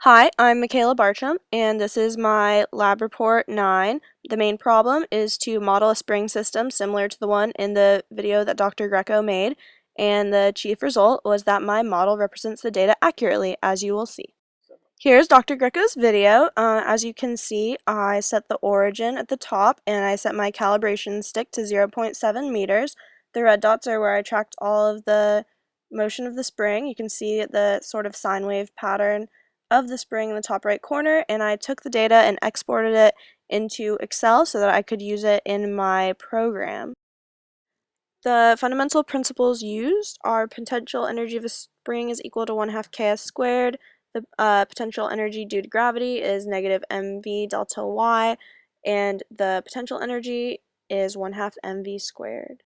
Hi, I'm Michaela Bartram, and this is my lab report 9. The main problem is to model a spring system similar to the one in the video that Dr. Greco made, and the chief result was that my model represents the data accurately, as you will see. Here's Dr. Greco's video. As you can see, I set the origin at the top, and I set my calibration stick to 0.7 meters. The red dots are where I tracked all of the motion of the spring. You can see the sort of sine wave pattern of the spring in the top right corner, and I took the data and exported it into Excel so that I could use it in my program. The fundamental principles used are potential energy of a spring is equal to 1/2 ks squared. The potential energy due to gravity is negative mv delta y, and the potential energy is 1/2 mv squared.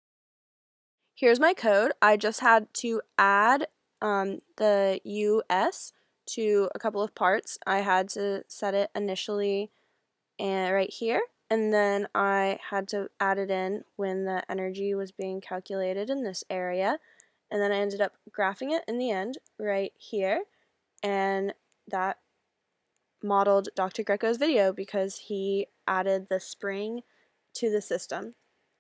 Here's my code. I just had to add the US to a couple of parts. I had to set it initially and right here, and then I had to add it in when the energy was being calculated in this area, and then I ended up graphing it in the end right here, and that modeled Dr. Greco's video because he added the spring to the system.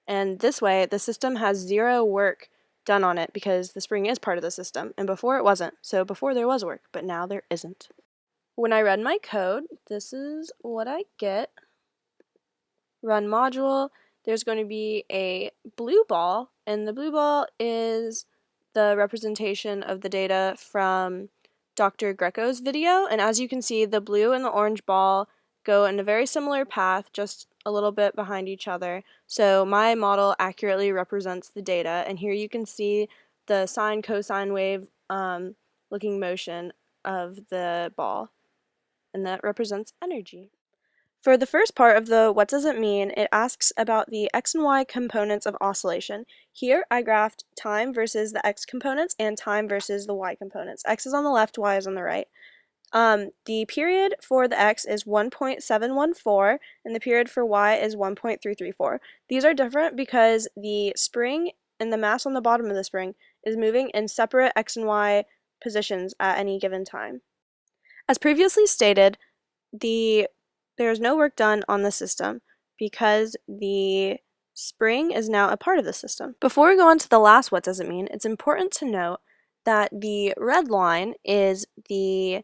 And this way, the system has zero work done on it because the spring is part of the system, and before it wasn't. So before there was work, but now there isn't. When I run my code, this is what I get. Run module, there's going to be a blue ball, and the blue ball is the representation of the data from Dr. Greco's video, and as you can see, the blue and the orange ball go in a very similar path, just a little bit behind each other. So my model accurately represents the data, and here you can see the sine cosine wave looking motion of the ball, and that represents energy. For the first part of the what does it mean, it asks about the x and y components of oscillation. Here I graphed time versus the x components and time versus the y components. X is on the left, y is on the right. The period for the x is 1.714 and the period for y is 1.334. These are different because the spring and the mass on the bottom of the spring is moving in separate x and y positions at any given time. As previously stated, there's no work done on the system because the spring is now a part of the system. Before we go on to the last what does it mean, it's important to note that the red line is the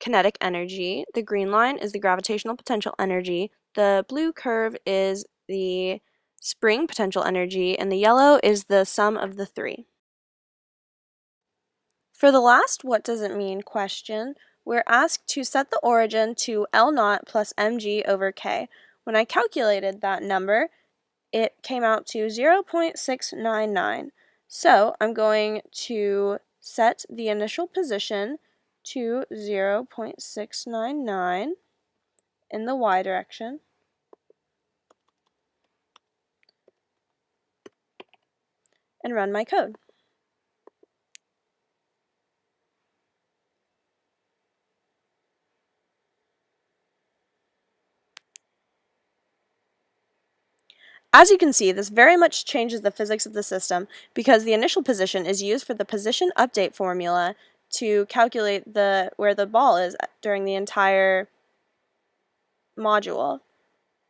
kinetic energy, the green line is the gravitational potential energy, the blue curve is the spring potential energy, and the yellow is the sum of the three. For the last what does it mean question, we're asked to set the origin to L0 plus mg over k. When I calculated that number, it came out to 0.699. So I'm going to set the initial position to 0.699 in the y direction. And run my code. As you can see, this very much changes the physics of the system because the initial position is used for the position update formula to calculate where the ball is during the entire module.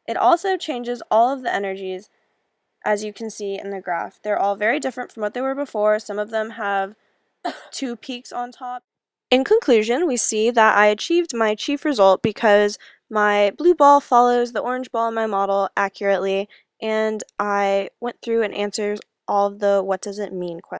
It also changes all of the energies, as you can see in the graph. They're all very different from what they were before. Some of them have two peaks on top. In conclusion, we see that I achieved my chief result because my blue ball follows the orange ball in my model accurately, and I went through and answered all of the what does it mean questions.